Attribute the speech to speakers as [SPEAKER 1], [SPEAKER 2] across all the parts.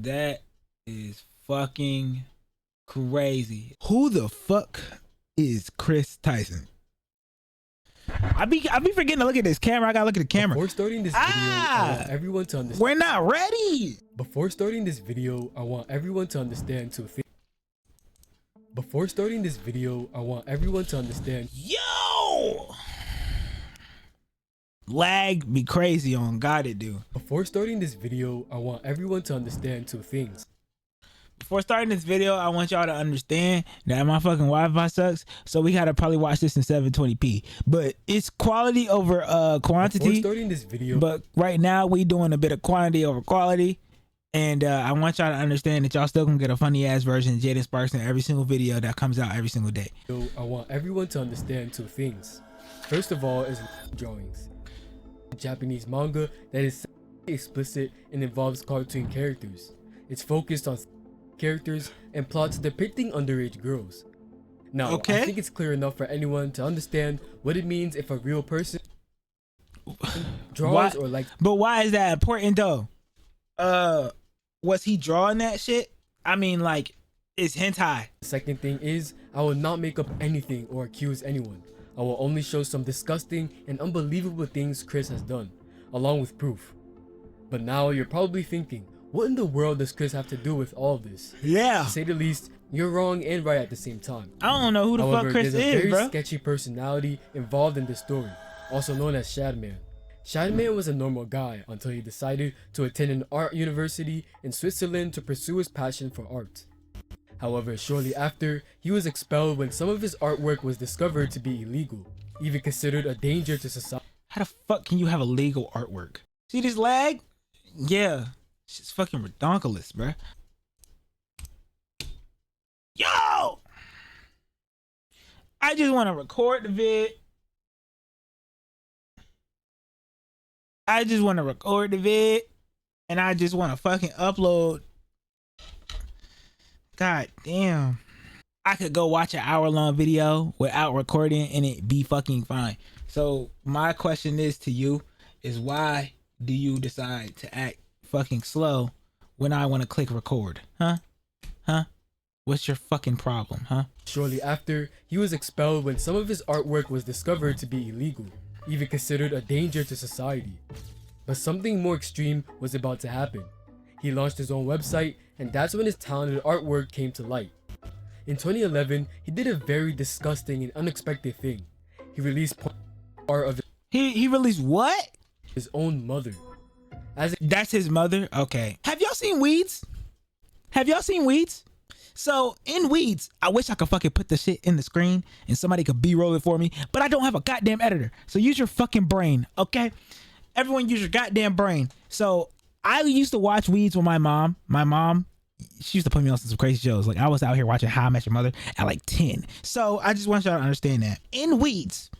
[SPEAKER 1] That is fucking crazy. Who the fuck is Kris Tyson? I be forgetting to look at this camera. I gotta look at the camera.
[SPEAKER 2] Before starting this video, I want everyone to understand.
[SPEAKER 1] We're not ready.
[SPEAKER 2] Before starting this video, I want everyone to understand two things. Before starting this video, I want everyone to understand.
[SPEAKER 1] Yo! Lag be crazy on God it do.
[SPEAKER 2] Before starting this video, I want everyone to understand two things.
[SPEAKER 1] Before starting this video, I want y'all to understand that my fucking Wi-Fi sucks, so we gotta probably watch this in 720p. But it's quality over quantity.
[SPEAKER 2] Before starting this video,
[SPEAKER 1] but right now we doing a bit of quantity over quality, and I want y'all to understand that y'all still gonna get a funny ass version of Jayden SparKs in every single video that comes out every single day.
[SPEAKER 2] I want everyone to understand two things. First of all is drawings. Japanese manga that is explicit and involves cartoon characters. It's focused on characters and plots depicting underage girls. Now, I think it's clear enough for anyone to understand what it means if a real person draws or like.
[SPEAKER 1] But why is that important though? Was he drawing that shit? I mean, like, it's hentai.
[SPEAKER 2] The second thing is, I will not make up anything or accuse anyone. I will only show some disgusting and unbelievable things Kris has done, along with proof. But now you're probably thinking, what in the world does Kris have to do with all of this?
[SPEAKER 1] Yeah.
[SPEAKER 2] To say the least, you're wrong and right at the same time.
[SPEAKER 1] I don't know who the fuck Kris is, bro.
[SPEAKER 2] There's a very sketchy personality involved in this story, also known as Shadman. Shadman was a normal guy until he decided to attend an art university in Switzerland to pursue his passion for art. However, shortly after, he was expelled when some of his artwork was discovered to be illegal, even considered a danger to society.
[SPEAKER 1] How the fuck can you have illegal artwork? See this lag? Yeah. It's just fucking redonkulous, bruh. Yo! I just want to record the vid. I just want to record the vid. And I just want to fucking upload. God damn. I could go watch an hour-long video without recording and it be fucking fine. So my question is to you is, why do you decide to act fucking slow when I want to click record? Huh? What's your fucking problem, huh?
[SPEAKER 2] Shortly after, he was expelled when some of his artwork was discovered to be illegal, even considered a danger to society. But something more extreme was about to happen. He launched his own website, and that's when his talented artwork came to light. In 2011, he did a very disgusting and unexpected thing. He released art of
[SPEAKER 1] he released what?
[SPEAKER 2] His own mother.
[SPEAKER 1] That's his mother? Okay. Have y'all seen Weeds? Have y'all seen Weeds? So in Weeds, I wish I could fucking put the shit in the screen and somebody could B-roll it for me, but I don't have a goddamn editor. So use your fucking brain, okay? Everyone use your goddamn brain. So I used to watch Weeds with my mom. My mom, she used to put me on some crazy shows. Like, I was out here watching How I Met Your Mother at like 10. So I just want y'all to understand that. In Weeds,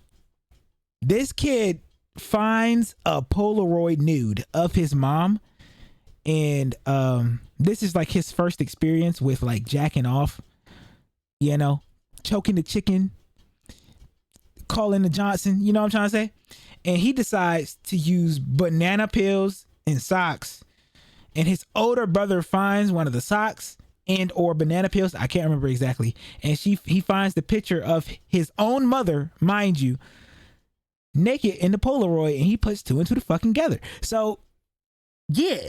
[SPEAKER 1] this kid finds a Polaroid nude of his mom, and this is like his first experience with like jacking off, you know, choking the chicken, calling the Johnson, you know what I'm trying to say? And he decides to use banana peels and socks, and his older brother finds one of the socks and or banana peels, I can't remember exactly, and he finds the picture of his own mother, mind you, naked in the Polaroid, and he puts two and two fucking together. So yeah,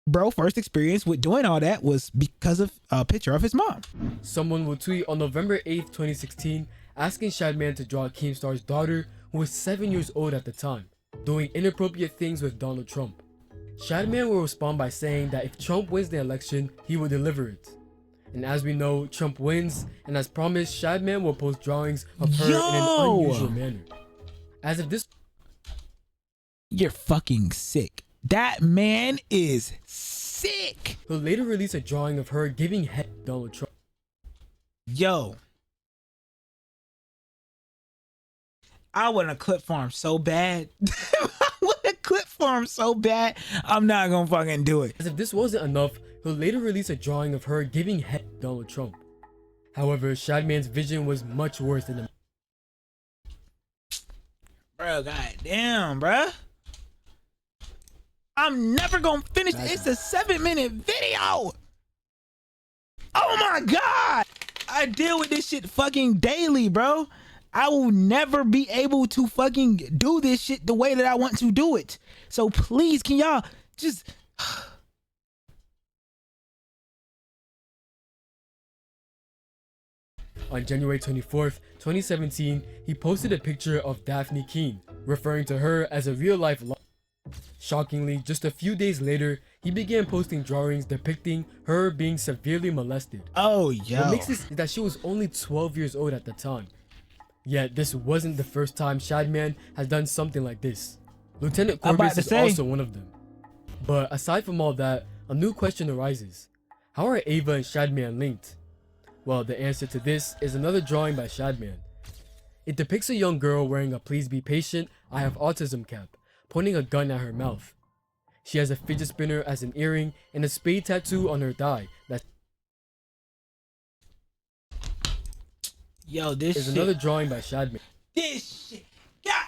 [SPEAKER 1] bro, first experience with doing all that was because of a picture of his mom.
[SPEAKER 2] Someone will tweet on November 8th, 2016, asking Shadman to draw Keemstar's daughter, who was 7 years old at the time, doing inappropriate things with Donald Trump. Shadman will respond by saying that if Trump wins the election, he will deliver it. And as we know, Trump wins, and as promised, Shadman will post drawings of her in an unusual manner. As if this...
[SPEAKER 1] You're fucking sick. That man is sick.
[SPEAKER 2] He'll later release a drawing of her giving head to Donald Trump.
[SPEAKER 1] Yo. I want a clip farm so bad. I want a clip farm so bad. I'm not gonna fucking do it.
[SPEAKER 2] As if this wasn't enough, he'll later release a drawing of her giving head to Donald Trump. However, Shadman's vision was much worse than the...
[SPEAKER 1] Bro, goddamn, bro. I'm never gonna finish. It's a 7-minute video. Oh my God. I deal with this shit fucking daily, bro. I will never be able to fucking do this shit the way that I want to do it. So please, can y'all just...
[SPEAKER 2] On January 24th, 2017, he posted a picture of Daphne Keene, referring to her as a real-life Shockingly, just a few days later, he began posting drawings depicting her being severely molested.
[SPEAKER 1] Oh, yo.
[SPEAKER 2] What makes this is that she was only 12 years old at the time. Yet, this wasn't the first time Shadman has done something like this. Lieutenant Corbis is also one of them. But aside from all that, a new question arises. How are Ava and Shadman linked? Well, the answer to this is another drawing by Shadman. It depicts a young girl wearing a "Please be patient, I have autism" cap, pointing a gun at her mouth. She has a fidget spinner as an earring and a spade tattoo on her thigh.
[SPEAKER 1] Yo, this
[SPEAKER 2] is
[SPEAKER 1] shit.
[SPEAKER 2] Another drawing by Shadman.
[SPEAKER 1] This shit. God.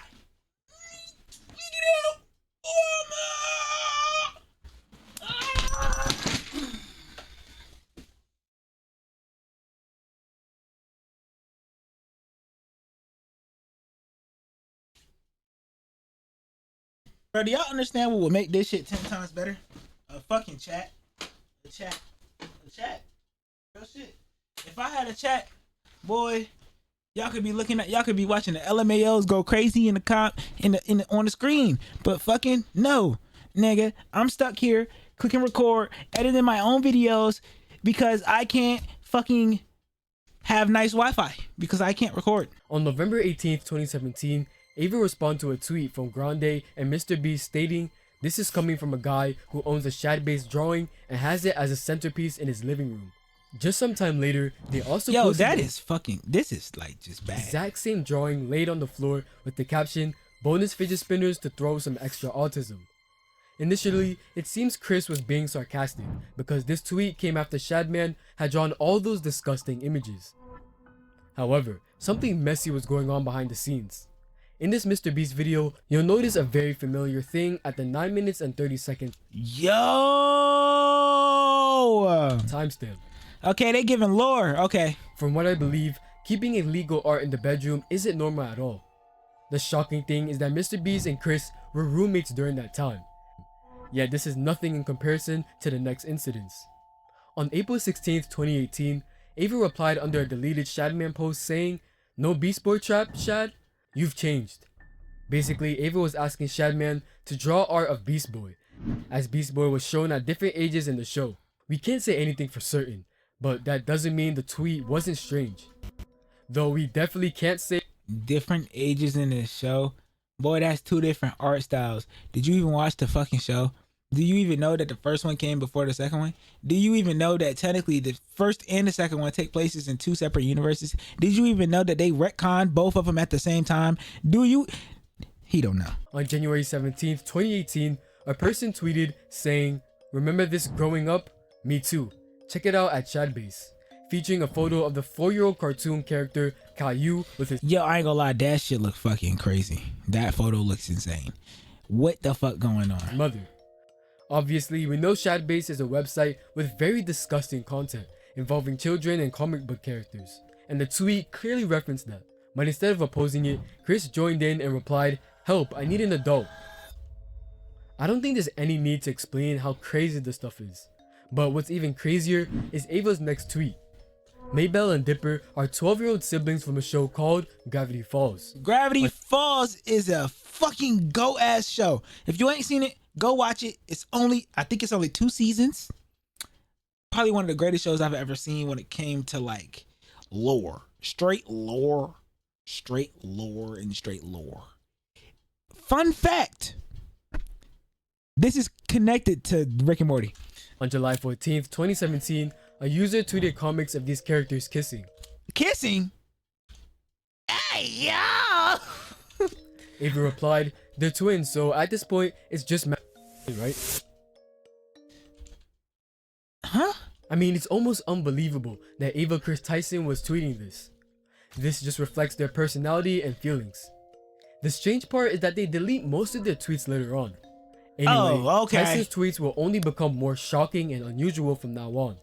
[SPEAKER 1] Bro, do y'all understand what would make this shit 10 times better? A fucking chat. A chat. Real shit. If I had a chat, boy, y'all could be watching the LMAOs go crazy in the on the screen. But fucking no, nigga. I'm stuck here clicking record, editing my own videos because I can't fucking have nice Wi-Fi because I can't record.
[SPEAKER 2] On November 18th, 2017, Ava responded to a tweet from Grande and MrBeast stating, "This is coming from a guy who owns a Shad-based drawing and has it as a centerpiece in his living room." Just some time later, they also posted
[SPEAKER 1] this is like just bad.
[SPEAKER 2] Exact same drawing laid on the floor with the caption, "Bonus fidget spinners to throw some extra autism." Initially, it seems Kris was being sarcastic because this tweet came after Shadman had drawn all those disgusting images. However, something messy was going on behind the scenes. In this MrBeast video, you'll notice a very familiar thing at the 9 minutes and 30 seconds timestamp.
[SPEAKER 1] Okay, they giving lore. Okay.
[SPEAKER 2] From what I believe, keeping illegal art in the bedroom isn't normal at all. The shocking thing is that MrBeast and Kris were roommates during that time. Yet this is nothing in comparison to the next incidents. On April 16th, 2018, Ava replied under a deleted Shadman post saying, "No Beast Boy trap, Shad? You've changed." Basically, Ava was asking Shadman to draw art of Beast Boy, as Beast Boy was shown at different ages in the show. We can't say anything for certain, but that doesn't mean the tweet wasn't strange. Though we definitely can't say
[SPEAKER 1] different ages in the show. Boy, that's two different art styles. Did you even watch the fucking show? Do you even know that the first one came before the second one? Do you even know that technically the first and the second one take places in two separate universes? Did you even know that they retconned both of them at the same time? He don't know.
[SPEAKER 2] On January 17th, 2018, a person tweeted saying, "Remember this growing up? Me too. Check it out at Shadbase," featuring a photo of the 4-year-old cartoon character Caillou with his...
[SPEAKER 1] Yo, I ain't gonna lie, that shit look fucking crazy. That photo looks insane. What the fuck going on?
[SPEAKER 2] Mother. Obviously, we know Shadbase is a website with very disgusting content involving children and comic book characters, and the tweet clearly referenced that. But instead of opposing it, Kris joined in and replied, "Help, I need an adult." I don't think there's any need to explain how crazy this stuff is. But what's even crazier is Ava's next tweet. Maybelle and Dipper are 12-year-old siblings from a show called Gravity Falls.
[SPEAKER 1] Gravity Falls is a fucking go-ass show. If you ain't seen it, go watch it. I think it's only 2 seasons. Probably one of the greatest shows I've ever seen when it came to like lore. Straight lore. Fun fact. This is connected to Rick and Morty.
[SPEAKER 2] On July 14th, 2017, a user tweeted comics of these characters kissing.
[SPEAKER 1] Kissing? Hey, yo!
[SPEAKER 2] Ava replied, "They're twins, so at this point, it's just right?"
[SPEAKER 1] Huh?
[SPEAKER 2] I mean, it's almost unbelievable that Ava Kris Tyson was tweeting this. This just reflects their personality and feelings. The strange part is that they delete most of their tweets later on. Anyway,
[SPEAKER 1] Oh, okay.
[SPEAKER 2] Tyson's tweets will only become more shocking and unusual from now on.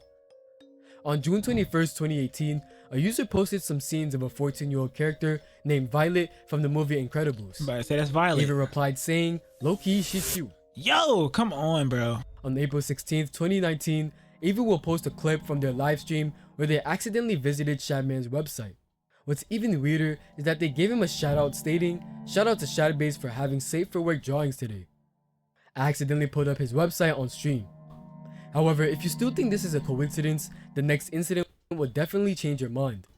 [SPEAKER 2] On June 21st, 2018, a user posted some scenes of a 14-year-old character named Violet from the movie Incredibles.
[SPEAKER 1] But I say that's Violet.
[SPEAKER 2] Ava replied saying, "Low-key, she's cute."
[SPEAKER 1] Yo, come on, bro.
[SPEAKER 2] On April 16th, 2019, Ava will post a clip from their live stream where they accidentally visited Shadman's website. What's even weirder is that they gave him a shout out stating, "Shout out to Shadbase for having safe for work drawings today." I accidentally put up his website on stream. However, if you still think this is a coincidence, the next incident will definitely change your mind.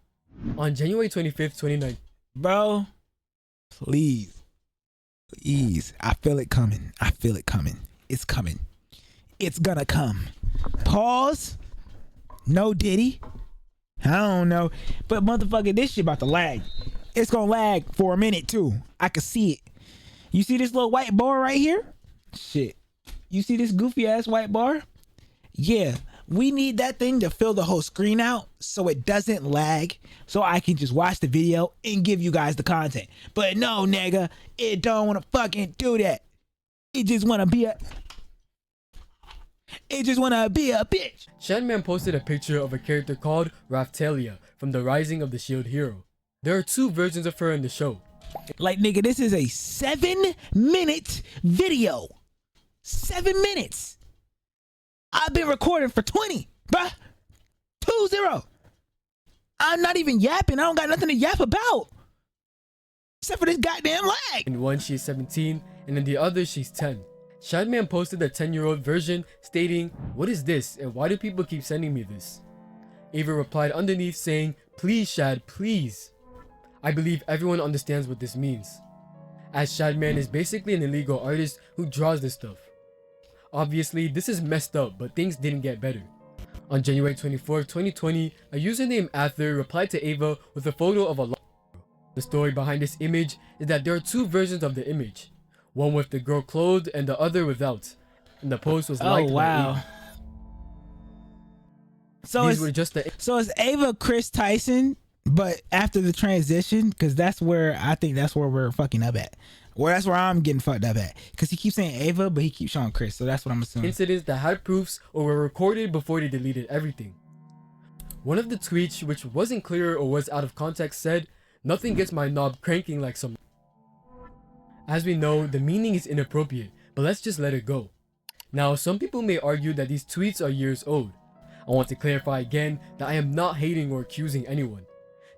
[SPEAKER 2] On January 25th, 2019,
[SPEAKER 1] Bro, please. I feel it coming. It's coming. It's gonna come. Pause. No Diddy. I don't know. But motherfucker, this shit about to lag. It's gonna lag for a minute too. I can see it. You see this little white bar right here? Shit. You see this goofy ass white bar? Yeah. We need that thing to fill the whole screen out so it doesn't lag, so I can just watch the video and give you guys the content. But no, nigga, it don't want to fucking do that. It just want to be a bitch.
[SPEAKER 2] Shadman posted a picture of a character called Raftalia from the Rising of the Shield Hero. There are 2 versions of her in the show.
[SPEAKER 1] Like, nigga, this is a 7-minute video. 7 minutes. I've been recording for 20, bruh. 20. I'm not even yapping. I don't got nothing to yap about. Except for this goddamn lag.
[SPEAKER 2] In one, she's 17, and in the other, she's 10. Shadman posted a 10-year-old version stating, "What is this, and why do people keep sending me this?" Ava replied underneath saying, "Please, Shad, please." I believe everyone understands what this means, as Shadman is basically an illegal artist who draws this stuff. Obviously, this is messed up, but things didn't get better. On January 24th, 2020, a user named Ather replied to Ava with a photo of a girl. The story behind this image is that there are 2 versions of the image, one with the girl clothed and the other without, and the post was liked by Ava.
[SPEAKER 1] So
[SPEAKER 2] These were just the
[SPEAKER 1] it's Ava Kris Tyson, but after the transition, because that's where I think that's where we're fucking up at. Well, that's where I'm getting fucked up at. Because he keeps saying Ava, but he keeps showing Chris. So that's what I'm assuming.
[SPEAKER 2] incidents that had proofs or were recorded before they deleted everything. One of the tweets, which wasn't clear or was out of context, said, "Nothing gets my knob cranking like some." As we know, the meaning is inappropriate, but let's just let it go. Now, some people may argue that these tweets are years old. I want to clarify again that I am not hating or accusing anyone.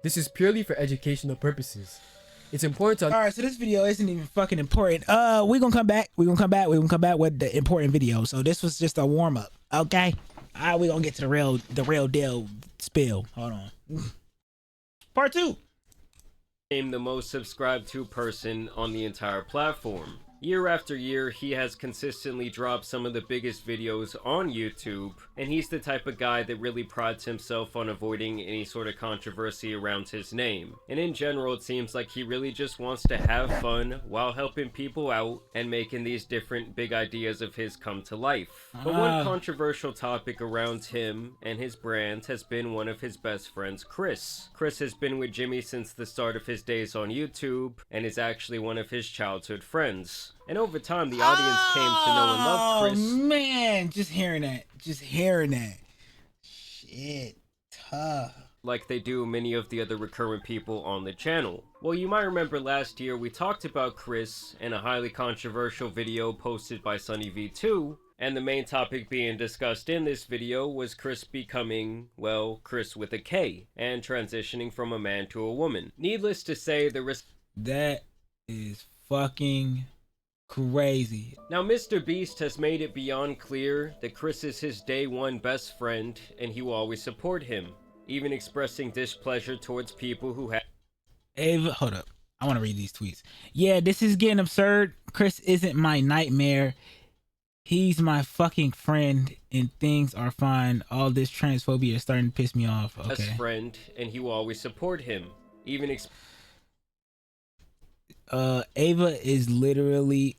[SPEAKER 2] This is purely for educational purposes. It's important to...
[SPEAKER 1] Alright, so this video isn't even fucking important. We're gonna come back. We're gonna come back with the important video. So this was just a warm-up. Okay? Alright, we're gonna get to the real deal spill. Hold on. Part 2.
[SPEAKER 3] Became the most subscribed to person on the entire platform. Year after year, he has consistently dropped some of the biggest videos on YouTube, and he's the type of guy that really prides himself on avoiding any sort of controversy around his name. And in general, it seems like he really just wants to have fun while helping people out and making these different big ideas of his come to life. But one controversial topic around him and his brand has been one of his best friends, Chris. Chris has been with Jimmy since the start of his days on YouTube, and is actually one of his childhood friends. And over time, the audience came to know and love Chris.
[SPEAKER 1] Oh, man. Just hearing that. Shit. Tough.
[SPEAKER 3] Like they do many of the other recurrent people on the channel. Well, you might remember last year we talked about Chris in a highly controversial video posted by SunnyV2, and the main topic being discussed in this video was Chris becoming, well, Chris with a K, and transitioning from a man to a woman. Needless to say,
[SPEAKER 1] that is fucking crazy.
[SPEAKER 3] Now, MrBeast has made it beyond clear that Chris is his day one best friend, and he will always support him, even expressing displeasure towards people who have...
[SPEAKER 1] Ava, hold up. I want to read these tweets. Yeah, this is getting absurd. Chris isn't my nightmare. He's my fucking friend, and things are fine. All this transphobia is starting to piss me off. Okay.
[SPEAKER 3] Best friend, and he will always support him, even
[SPEAKER 1] Ava is literally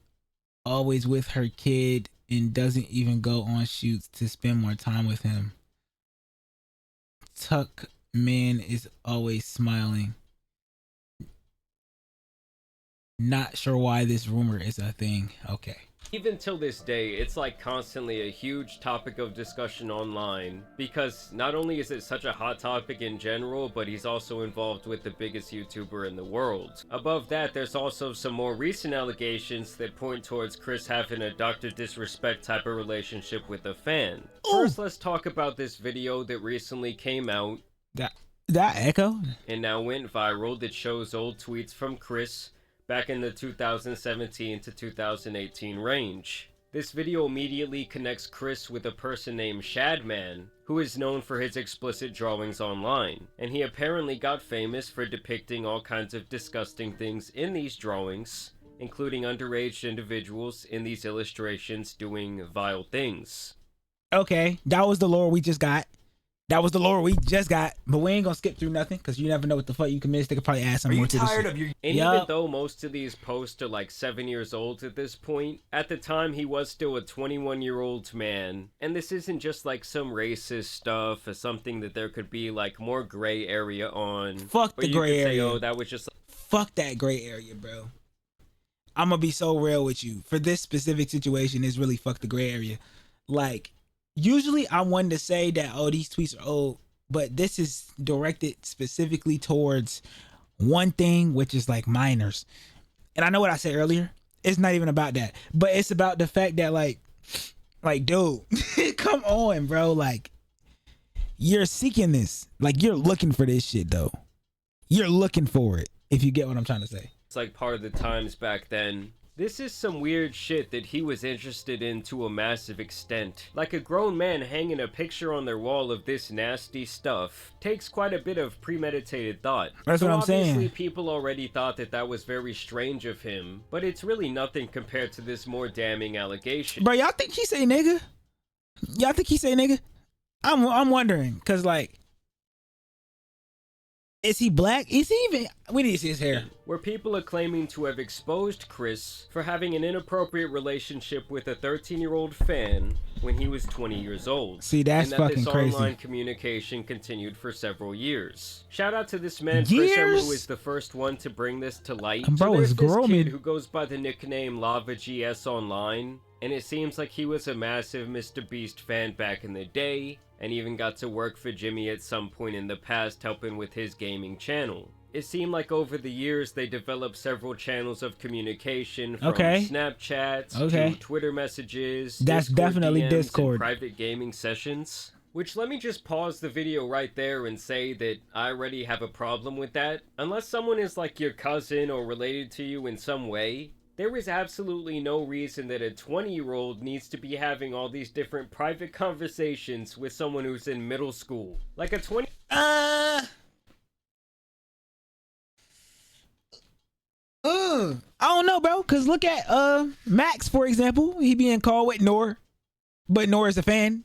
[SPEAKER 1] always with her kid and doesn't even go on shoots to spend more time with him. Tuck man is always smiling. Not sure why this rumor is a thing. Okay.
[SPEAKER 3] Even till this day, it's like constantly a huge topic of discussion online, because not only is it such a hot topic in general, but he's also involved with the biggest YouTuber in the world. Above that, there's also some more recent allegations that point towards Kris having a Dr. Disrespect type of relationship with a fan. First, let's talk about this video that recently came out.
[SPEAKER 1] That echo?
[SPEAKER 3] And now went viral that shows old tweets from Kris back in the 2017 to 2018 range. This video immediately connects Kris with a person named Shadman, who is known for his explicit drawings online, and he apparently got famous for depicting all kinds of disgusting things in these drawings, including underage individuals in these illustrations doing vile things.
[SPEAKER 1] Okay, that was the lore we just got. But we ain't gonna skip through nothing because you never know what the fuck you can miss. They could probably add some more to this shit.
[SPEAKER 3] And even though most of these posts are like 7 years old at this point, at the time he was still a 21-year-old man. And this isn't just like some racist stuff or something that there could be like more gray area on.
[SPEAKER 1] Fuck the gray area.
[SPEAKER 3] Oh, that was just
[SPEAKER 1] fuck that gray area, bro. I'm gonna be so real with you. For this specific situation, it's really fuck the gray area. Like, usually I'm one to say that, oh, these tweets are old, but this is directed specifically towards one thing, which is like minors. And I know what I said earlier. It's not even about that, but it's about the fact that like, dude, come on, bro. Like, you're seeking this. Like, you're looking for this shit, though. You're looking for it, if you get what I'm trying to say.
[SPEAKER 3] It's like part of the times back then. This is some weird shit that he was interested in to a massive extent. Like, a grown man hanging a picture on their wall of this nasty stuff takes quite a bit of premeditated thought.
[SPEAKER 1] That's what I'm saying.
[SPEAKER 3] Obviously people already thought that that was very strange of him, but it's really nothing compared to this more damning allegation.
[SPEAKER 1] Bro, y'all think he say nigga? I'm wondering, cause like, is he black? Is he even? We need to see his hair.
[SPEAKER 3] Where people are claiming to have exposed Kris for having an inappropriate relationship with a 13-year-old fan when he was 20 years old.
[SPEAKER 1] See, that's fucking crazy.
[SPEAKER 3] And that this online communication continued for several years. Shout out to this man, Chris, who is the first one to bring this to light.
[SPEAKER 1] Bro,
[SPEAKER 3] so
[SPEAKER 1] it's
[SPEAKER 3] this
[SPEAKER 1] grown.
[SPEAKER 3] kid who goes by the nickname Lava GS online, and it seems like he was a massive MrBeast fan back in the day, and even got to work for Jimmy at some point in the past helping with his gaming channel. It seemed like over the years they developed several channels of communication from Snapchats to Twitter messages,
[SPEAKER 1] that's
[SPEAKER 3] Discord
[SPEAKER 1] definitely
[SPEAKER 3] DMs,
[SPEAKER 1] Discord,
[SPEAKER 3] and private gaming sessions. Which, let me just pause the video right there and say that I already have a problem with that. Unless someone is like your cousin or related to you in some way, there is absolutely no reason that a 20-year-old needs to be having all these different private conversations with someone who's in middle school. Like a 20...
[SPEAKER 1] I don't know, bro, because look at Max, for example. He being called with Noor, but Noor is a fan.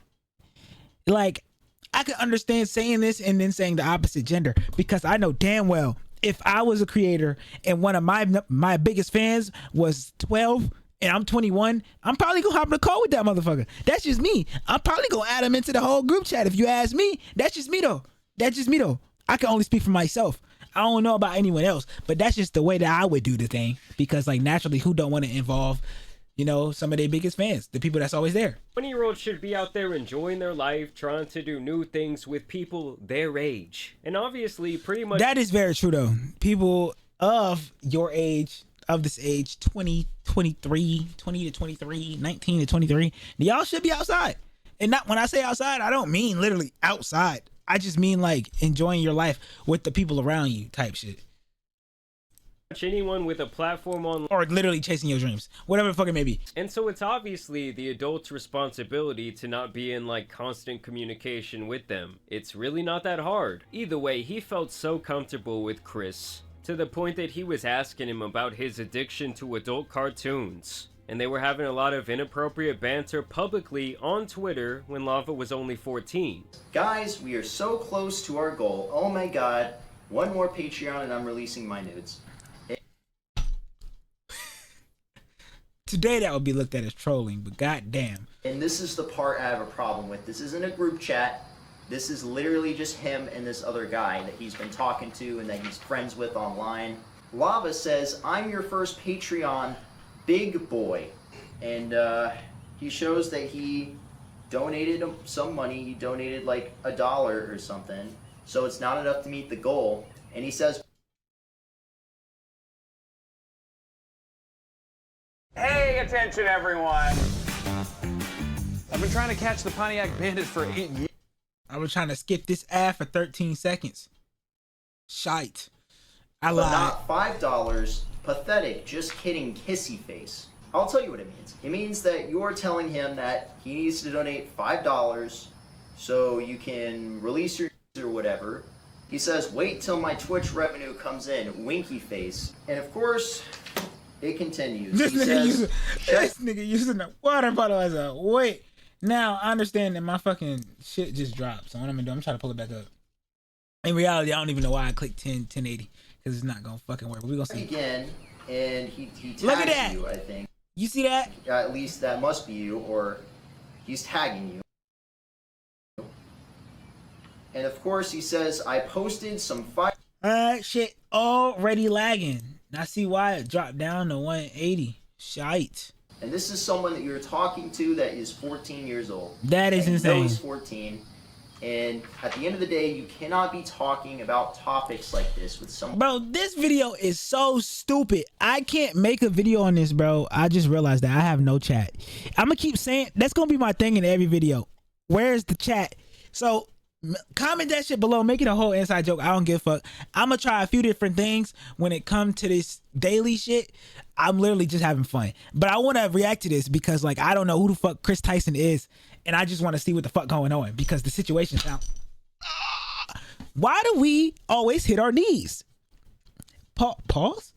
[SPEAKER 1] Like, I could understand saying this and then saying the opposite gender, because I know damn well if I was a creator and one of my biggest fans was 12 and I'm 21, I'm probably gonna hop in a call with that motherfucker. That's just me. I'm probably gonna add him into the whole group chat if you ask me. That's just me though. I can only speak for myself. I don't know about anyone else, but that's just the way that I would do the thing, because like naturally, who don't want to involve, you know, some of their biggest fans, the people that's always there.
[SPEAKER 3] 20-year-olds should be out there enjoying their life, trying to do new things with people their age. And obviously, pretty much...
[SPEAKER 1] That is very true, though. People of your age, of this age, 20 to 23, 19 to 23, y'all should be outside. And not when I say outside, I don't mean literally outside. I just mean like enjoying your life with the people around you type shit.
[SPEAKER 3] Anyone with a platform online,
[SPEAKER 1] or literally chasing your dreams, whatever the fuck it may be.
[SPEAKER 3] And so it's obviously the adult's responsibility to not be in like constant communication with them. It's really not that hard. Either way, he felt so comfortable with Kris to the point that he was asking him about his addiction to adult cartoons, and they were having a lot of inappropriate banter publicly on Twitter when Lava was only 14.
[SPEAKER 4] Guys, we are so close to our goal. Oh my god, one more Patreon and I'm releasing my nudes.
[SPEAKER 1] Today that would be looked at as trolling, but goddamn.
[SPEAKER 4] And this is the part I have a problem with. This isn't a group chat. This is literally just him and this other guy that he's been talking to and that he's friends with online. Lava says, I'm your first Patreon big boy. and he shows that he donated some money. He donated like $1 or something, so it's not enough to meet the goal. And he says,
[SPEAKER 5] Hey, attention everyone! I've been trying to catch the Pontiac Bandit for 8 years.
[SPEAKER 1] I was trying to skip this ad for 13 seconds. Shite. I
[SPEAKER 4] but
[SPEAKER 1] lied.
[SPEAKER 4] not $5. Pathetic. Just kidding. Kissy face. I'll tell you what it means. It means that you're telling him that he needs to donate $5 so you can release your or whatever. He says, wait till my Twitch revenue comes in. Winky face. And of course, it continues.
[SPEAKER 1] This
[SPEAKER 4] He
[SPEAKER 1] nigga,
[SPEAKER 4] says,
[SPEAKER 1] using the water bottle as a weight. Now, I understand that my fucking shit just dropped. So what I'm gonna do, I'm trying to pull it back up. In reality, I don't even know why I clicked 1080. Because it's not gonna fucking work. But we're gonna see.
[SPEAKER 4] Again, and he tags
[SPEAKER 1] Look at that.
[SPEAKER 4] you, I think.
[SPEAKER 1] You see that?
[SPEAKER 4] At least that must be you, or he's tagging you. And of course, he says, I posted some
[SPEAKER 1] Shit already lagging. I see why it dropped down to 180. Shite.
[SPEAKER 4] And this is someone that you're talking to that is 14 years old.
[SPEAKER 1] That is
[SPEAKER 4] and
[SPEAKER 1] insane.
[SPEAKER 4] You know he's 14. And at the end of the day, you cannot be talking about topics like this with someone.
[SPEAKER 1] Bro, this video is so stupid. I can't make a video on this, bro. I just realized that I have no chat. I'm gonna keep saying that's gonna be my thing in every video. Where's the chat? So comment that shit below. Make it a whole inside joke. I don't give a fuck. I'm gonna try a few different things when it comes to this daily shit. I'm literally just having fun. But I want to react to this because like I don't know who the fuck Kris Tyson is. And I just want to see what the fuck going on because the situation now. Why do we always hit our knees? Pause?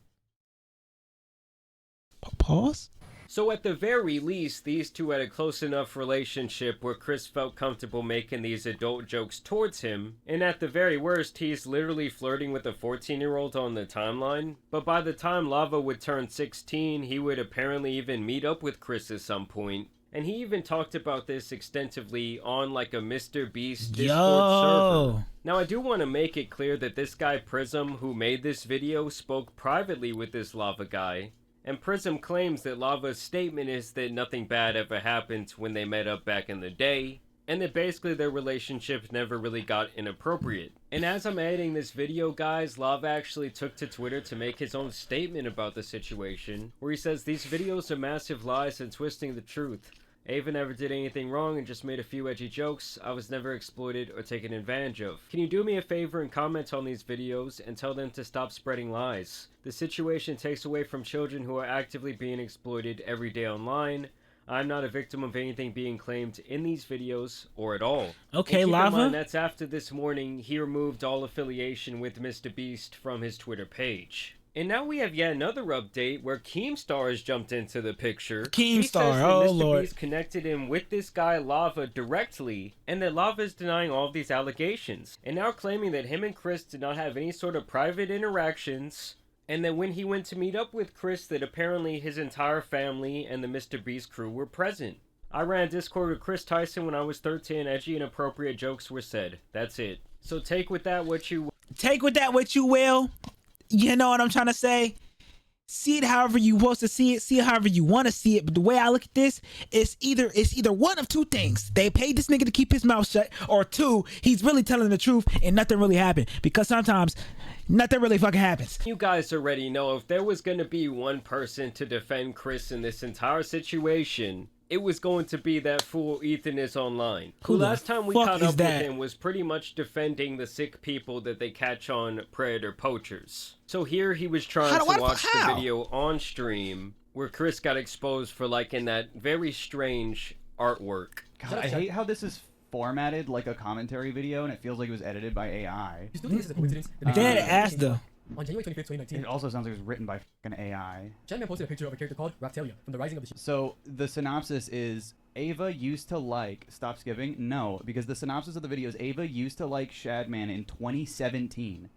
[SPEAKER 1] Pause?
[SPEAKER 3] So at the very least, these two had a close enough relationship where Kris felt comfortable making these adult jokes towards him, and at the very worst, he's literally flirting with a 14-year-old on the timeline. But by the time Lava would turn 16, he would apparently even meet up with Kris at some point. And he even talked about this extensively on like a MrBeast Discord server. Now I do want to make it clear that this guy Prism who made this video spoke privately with this Lava guy. And Prism claims that Lava's statement is that nothing bad ever happened when they met up back in the day, and that basically their relationship never really got inappropriate. And as I'm editing this video, guys, Lava actually took to Twitter to make his own statement about the situation, where he says these videos are massive lies and twisting the truth. Ava never did anything wrong and just made a few edgy jokes. I was never exploited or taken advantage of. Can you do me a favor and comment on these videos and tell them to stop spreading lies? The situation takes away from children who are actively being exploited every day online. I'm not a victim of anything being claimed in these videos or at all.
[SPEAKER 1] Okay,
[SPEAKER 3] keep
[SPEAKER 1] Lava.
[SPEAKER 3] in mind, that's after this morning he removed all affiliation with MrBeast from his Twitter page. And now we have yet another update where Keemstar has jumped into the picture.
[SPEAKER 1] Keemstar, oh lord.
[SPEAKER 3] MrBeast connected him with this guy Lava directly, and that Lava is denying all of these allegations, and now claiming that him and Kris did not have any sort of private interactions, and that when he went to meet up with Kris that apparently his entire family and the MrBeast crew were present. I ran a Discord with Kris Tyson when I was 13, edgy and inappropriate jokes were said. That's it. So take with that what you will.
[SPEAKER 1] Take with that what you will. You know what I'm trying to say? See it however you want to see it however you want to see it. But the way I look at this, it's either one of two things. They paid this nigga to keep his mouth shut, or two, he's really telling the truth and nothing really happened. Because sometimes nothing really fucking happens.
[SPEAKER 3] You guys already know if there was going to be one person to defend Kris in this entire situation, it was going to be that fool Ethan is online. Who last time we caught up with him was pretty much defending the sick people that they catch on predator poachers. So here he was trying to watch the video on stream where Kris got exposed for liking that very strange artwork.
[SPEAKER 6] God, I hate how this is formatted like a commentary video and it feels like it was edited by AI.
[SPEAKER 2] You still think this is a coincidence?
[SPEAKER 1] Dead ass though.
[SPEAKER 2] On January 25th, 2019,
[SPEAKER 6] It also sounds like it was written by fucking AI.
[SPEAKER 2] Shadman posted a picture of a character called Raptalia from the Rising of the
[SPEAKER 6] So the synopsis is Ava used to like Stop Skipping. No, because the synopsis of the video is Ava used to like Shadman in 2017.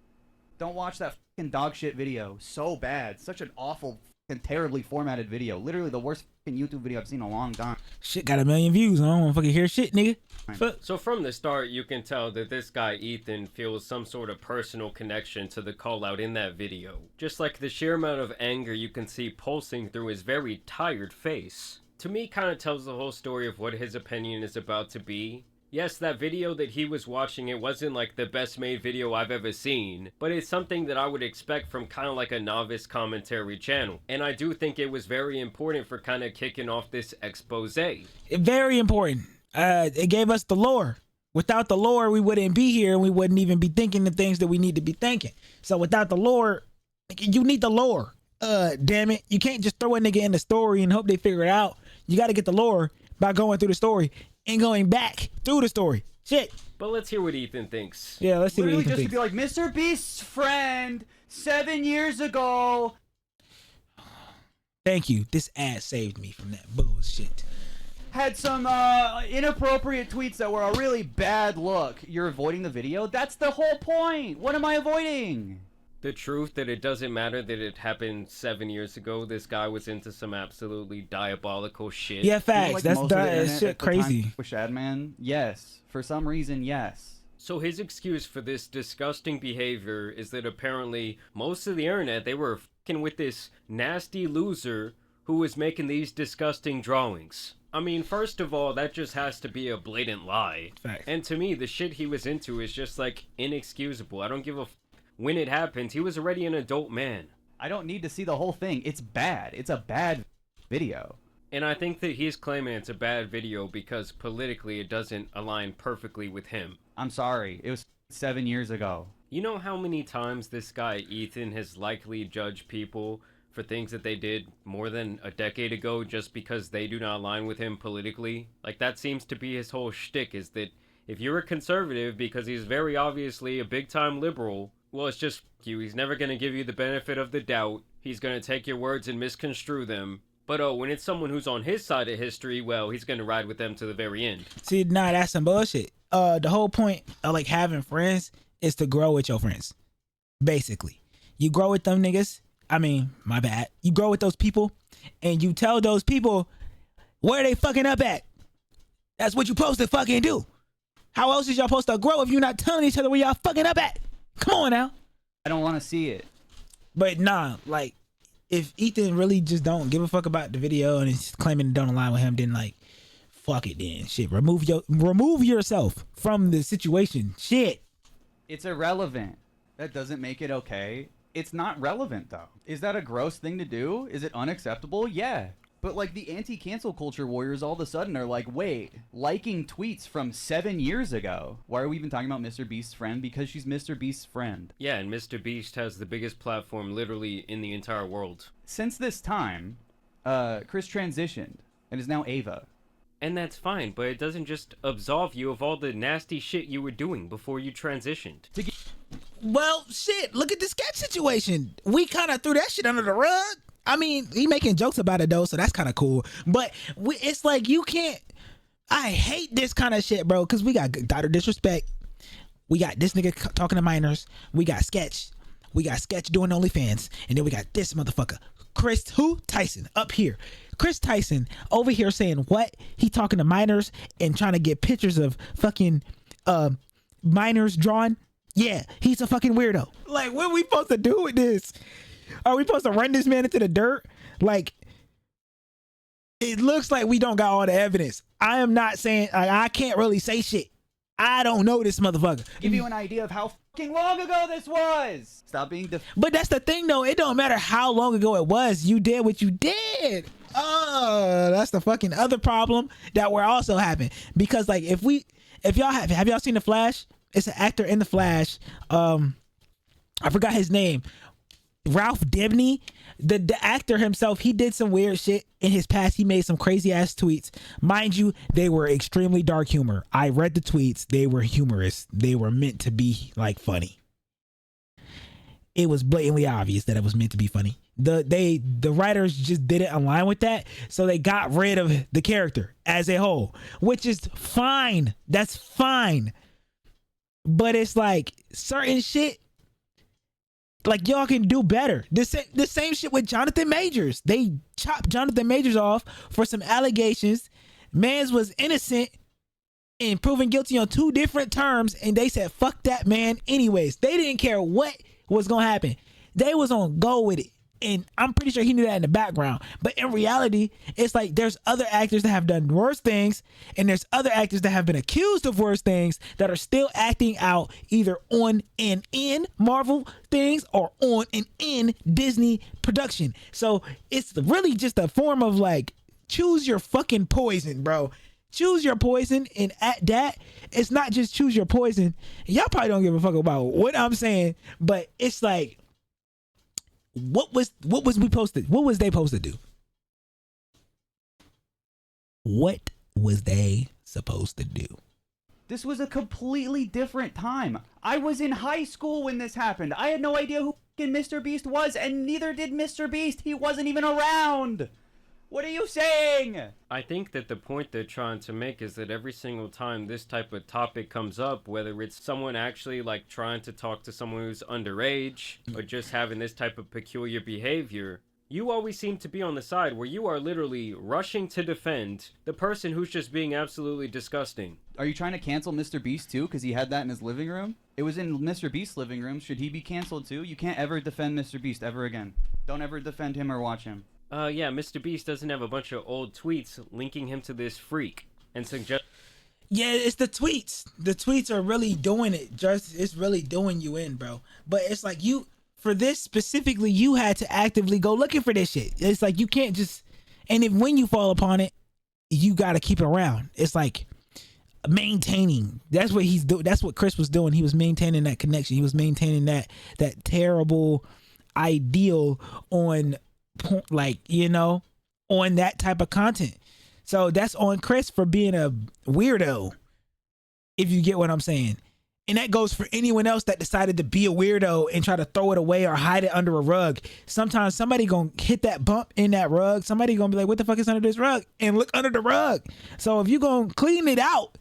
[SPEAKER 6] Don't watch that fucking dog shit video. So bad. Such an awful and terribly formatted video. Literally the worst fucking YouTube video I've seen in a long time.
[SPEAKER 1] Shit got 1 million views. I don't want to fucking hear shit, nigga. Fuck.
[SPEAKER 3] So from the start, you can tell that this guy Ethan feels some sort of personal connection to the call out in that video. Just like the sheer amount of anger you can see pulsing through his very tired face. to me kind of tells the whole story of what his opinion is about to be. Yes, that video that he was watching, it wasn't like the best made video I've ever seen, but it's something that I would expect from kind of like a novice commentary channel. And I do think it was very important for kind of kicking off this expose.
[SPEAKER 1] Very important. It gave us the lore. Without the lore, we wouldn't be here and we wouldn't even be thinking the things that we need to be thinking. So without the lore, you need the lore. Damn it. You can't just throw a nigga in the story and hope they figure it out. You got to get the lore by going through the story and going back through the story. Shit.
[SPEAKER 3] But let's hear what Ethan thinks.
[SPEAKER 1] Yeah, let's see what Ethan
[SPEAKER 6] just
[SPEAKER 1] thinks.
[SPEAKER 6] to be like, MrBeast's friend 7 years ago.
[SPEAKER 1] Thank you. This ad saved me from that bullshit.
[SPEAKER 6] Had some inappropriate tweets that were a really bad look. You're avoiding the video? That's the whole point. What am I avoiding?
[SPEAKER 3] The truth that it doesn't matter that it happened 7 years ago. This guy was into some absolutely diabolical shit.
[SPEAKER 1] Yeah, facts.
[SPEAKER 6] Like
[SPEAKER 1] That's
[SPEAKER 6] that
[SPEAKER 1] shit crazy.
[SPEAKER 6] With Shadman? Yes. For some reason, yes.
[SPEAKER 3] So his excuse for this disgusting behavior is that apparently most of the internet, they were fucking with this nasty loser who was making these disgusting drawings. I mean, first of all, that just has to be a blatant lie.
[SPEAKER 1] Facts.
[SPEAKER 3] And to me, the shit he was into is just like inexcusable. I don't give a when it happened. He was already an adult man.
[SPEAKER 6] I don't need to see the whole thing. It's bad. It's a bad video.
[SPEAKER 3] And I think that he's claiming it's a bad video because politically it doesn't align perfectly with him.
[SPEAKER 6] I'm sorry. It was 7 years ago.
[SPEAKER 3] You know how many times this guy Ethan has likely judged people for things that they did more than a decade ago just because they do not align with him politically? Like, that seems to be his whole shtick, is that if you're a conservative, because he's very obviously a big-time liberal, well, it's just you. He's never going to give you the benefit of the doubt. He's going to take your words and misconstrue them. But oh, when it's someone who's on his side of history, well, he's going to ride with them to the very end.
[SPEAKER 1] See, nah, that's some bullshit. The whole point of like having friends is to grow with your friends. Basically. You grow with them niggas. I mean, my bad. You grow with those people and you tell those people where they fucking up at. That's what you supposed to fucking do. How else is y'all supposed to grow if you're not telling each other where y'all fucking up at? Come on now.
[SPEAKER 6] I don't want to see it.
[SPEAKER 1] But nah, like, if Ethan really just don't give a fuck about the video and is claiming it don't align with him, then like, fuck it then. Shit, remove yourself from the situation. Shit.
[SPEAKER 6] It's irrelevant. That doesn't make it okay. It's not relevant though. Is that a gross thing to do? Is it unacceptable? Yeah. But like the anti-cancel culture warriors all of a sudden are like, wait, liking tweets from 7 years ago. Why are we even talking about MrBeast's friend? Because she's MrBeast's friend.
[SPEAKER 3] Yeah, and MrBeast has the biggest platform literally in the entire world.
[SPEAKER 6] Since this time, Kris transitioned and is now Ava.
[SPEAKER 3] And that's fine, but it doesn't just absolve you of all the nasty shit you were doing before you transitioned.
[SPEAKER 1] Well, shit, look at the sketch situation. We kind of threw that shit under the rug. I mean, he making jokes about it though, so that's kind of cool. But it's like you can't. I hate this kind of shit, bro, because we got daughter disrespect. We got this nigga talking to minors. We got sketch. We got sketch doing OnlyFans, and then we got this motherfucker, Kris Tyson, up here. Kris Tyson over here saying what? He talking to minors and trying to get pictures of fucking minors drawn. Yeah, he's a fucking weirdo. Like, what are we supposed to do with this? Are we supposed to run this man into the dirt? Like, it looks like we don't got all the evidence. I am not saying, I can't really say shit. I don't know this motherfucker.
[SPEAKER 6] Give you an idea of how fucking long ago this was. Stop being
[SPEAKER 1] But that's the thing though. It don't matter how long ago it was. You did what you did. Oh, that's the fucking other problem that we're also having. Because like, if y'all have y'all seen The Flash? It's an actor in The Flash. I forgot his name. Ralph Dibny, the actor himself, he did some weird shit in his past. He made some crazy ass tweets. Mind you, they were extremely dark humor. I read the tweets. They were humorous. They were meant to be like funny. It was blatantly obvious that it was meant to be funny. The writers just didn't align with that, so they got rid of the character as a whole, which is fine. That's fine. But it's like certain shit, like y'all can do better. The same shit with Jonathan Majors. They chopped Jonathan Majors off for some allegations. Mans was innocent and proven guilty on 2 different terms, and they said fuck that man anyways. They didn't care what was gonna happen. They was on go with it. And I'm pretty sure he knew that in the background. But in reality, it's like there's other actors that have done worse things, and there's other actors that have been accused of worse things that are still acting out either on and in Marvel things or on and in Disney production. So it's really just a form of like, choose your fucking poison, bro. Choose your poison. And at that, it's not just choose your poison. Y'all probably don't give a fuck about what I'm saying, but it's like, what was we posted? What was they supposed to do? What was they supposed to do?
[SPEAKER 6] This was a completely different time. I was in high school when this happened. I had no idea who fucking MrBeast was, and neither did MrBeast. He wasn't even around. What are you saying?
[SPEAKER 3] I think that the point they're trying to make is that every single time this type of topic comes up, whether it's someone actually like trying to talk to someone who's underage or just having this type of peculiar behavior, you always seem to be on the side where you are literally rushing to defend the person who's just being absolutely disgusting.
[SPEAKER 6] Are you trying to cancel MrBeast too because he had that in his living room? It was in MrBeast's living room. Should he be canceled too? You can't ever defend MrBeast ever again. Don't ever defend him or watch him.
[SPEAKER 3] Yeah, MrBeast doesn't have a bunch of old tweets linking him to this freak and suggest.
[SPEAKER 1] Yeah, it's the tweets. The tweets are really doing it. Just it's really doing you in, bro. But it's like you, for this specifically, you had to actively go looking for this shit. It's like you can't just, and if when you fall upon it, you got to keep it around. It's like maintaining. That's what he's doing. That's what Chris was doing. He was maintaining that connection. He was maintaining that terrible ideal on, like, you know, on that type of content. So that's on Chris for being a weirdo, if you get what I'm saying. And that goes for anyone else that decided to be a weirdo and try to throw it away or hide it under a rug. Sometimes somebody gonna hit that bump in that rug. Somebody gonna be like, what the fuck is under this rug? And look under the rug. So if you gonna clean it out,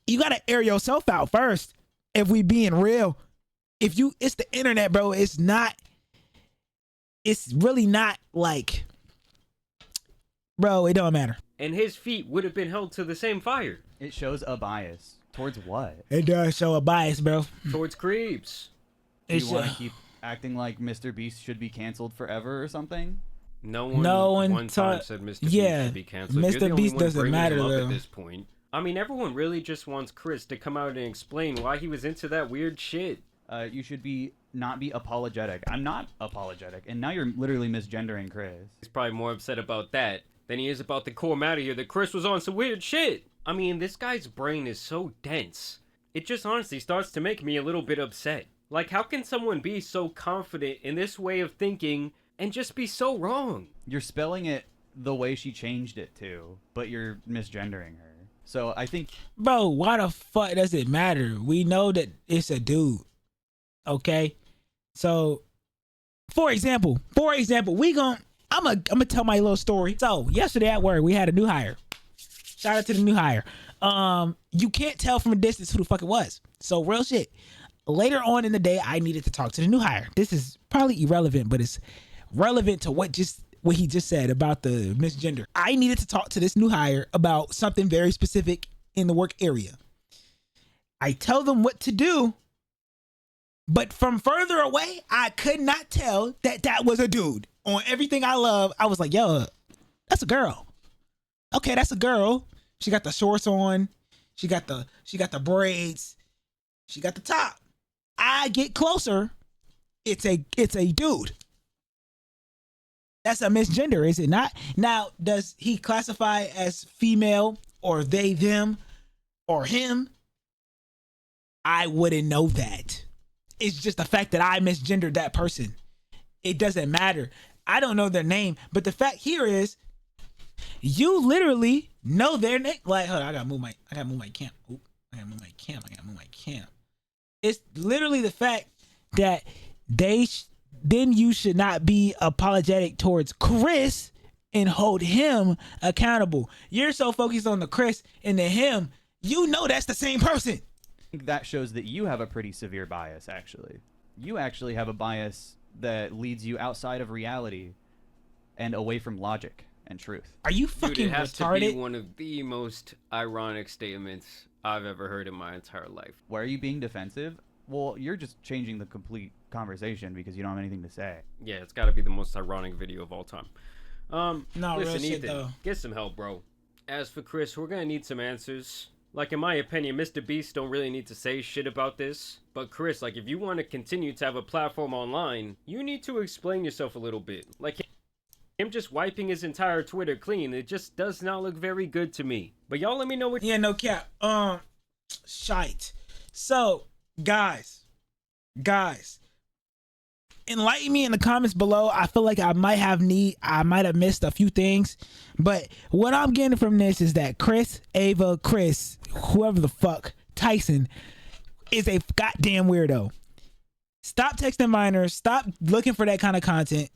[SPEAKER 1] you gotta air yourself out first. If we being real, it's the internet, bro. It's really not like, bro, it don't matter.
[SPEAKER 3] And his feet would have been held to the same fire.
[SPEAKER 6] It shows a bias. Towards what?
[SPEAKER 1] It does show a bias, bro.
[SPEAKER 3] Towards creeps.
[SPEAKER 6] Do you want to keep acting like MrBeast should be canceled forever or something?
[SPEAKER 3] No one time said MrBeast should be canceled.
[SPEAKER 1] MrBeast doesn't matter though.
[SPEAKER 3] At this point. I mean, everyone really just wants Chris to come out and explain why he was into that weird shit.
[SPEAKER 6] You should not be apologetic. I'm not apologetic, and now you're literally misgendering Chris.
[SPEAKER 3] He's probably more upset about that than he is about the core matter here that Chris was on some weird shit. I mean, this guy's brain is so dense. It just honestly starts to make me a little bit upset. Like, how can someone be so confident in this way of thinking and just be so wrong?
[SPEAKER 6] You're spelling it the way she changed it to, but you're misgendering her. So I think...
[SPEAKER 1] Bro, why the fuck does it matter? We know that it's a dude. Okay? So, for example, I'm gonna tell my little story. So, yesterday at work, we had a new hire. Shout out to the new hire. You can't tell from a distance who the fuck it was. So, real shit. Later on in the day, I needed to talk to the new hire. This is probably irrelevant, but it's relevant to what he just said about the misgender. I needed to talk to this new hire about something very specific in the work area. I tell them what to do, but from further away, I could not tell that was a dude. On everything I love, I was like, yo, that's a girl. Okay, that's a girl. She got the shorts on. She got the braids. She got the top. I get closer. It's a dude. That's a misgender, is it not? Now, does he classify as female or they, them, or him? I wouldn't know that. It's just the fact that I misgendered that person. It doesn't matter. I don't know their name, but the fact here is, you literally know their name. Like, hold on, I gotta move my cam. Oop, I gotta move my cam. It's literally the fact that then you should not be apologetic towards Chris and hold him accountable. You're so focused on the Chris and the him, you know that's the same person.
[SPEAKER 6] I think that shows that you have a pretty severe bias, actually. You actually have a bias that leads you outside of reality and away from logic and truth.
[SPEAKER 1] Are you fucking
[SPEAKER 3] Dude, it has
[SPEAKER 1] retarded?
[SPEAKER 3] to be one of the most ironic statements I've ever heard in my entire life.
[SPEAKER 6] Why are you being defensive? Well, you're just changing the complete conversation because you don't have anything to say.
[SPEAKER 3] Yeah, it's got to be the most ironic video of all time.
[SPEAKER 1] No,
[SPEAKER 3] Listen,
[SPEAKER 1] real shit,
[SPEAKER 3] Ethan,
[SPEAKER 1] though.
[SPEAKER 3] get some help, bro. As for Chris, we're gonna need some answers. Like, in my opinion, MrBeast don't really need to say shit about this. But Chris, like, if you want to continue to have a platform online, you need to explain yourself a little bit. Like, him just wiping his entire Twitter clean, it just does not look very good to me. But y'all let me know what...
[SPEAKER 1] Yeah, no cap. Shite. So, guys, enlighten me in the comments below. I feel like I might have missed a few things, but what I'm getting from this is that Ava Kris, whoever the fuck, Tyson, is a goddamn weirdo. Stop texting minors. Stop looking for that kind of content.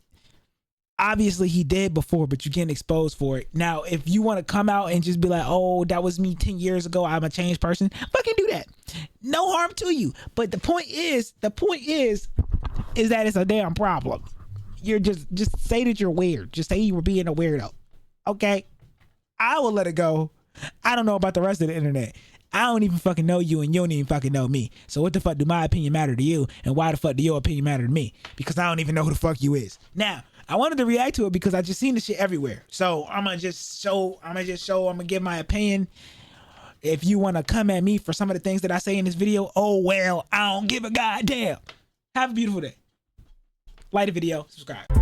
[SPEAKER 1] Obviously, he did before, but you're getting exposed for it. Now, if you want to come out and just be like, oh, that was me 10 years ago, I'm a changed person, fucking do that. No harm to you. But the point is that it's a damn problem. You're just say that you're weird. Just say you were being a weirdo. Okay? I will let it go. I don't know about the rest of the internet. I don't even fucking know you and you don't even fucking know me. So what the fuck do my opinion matter to you? And why the fuck do your opinion matter to me? Because I don't even know who the fuck you is. Now, I wanted to react to it because I just seen this shit everywhere. So I'm gonna give my opinion. If you want to come at me for some of the things that I say in this video, oh well, I don't give a goddamn. Have a beautiful day. Like the video, subscribe.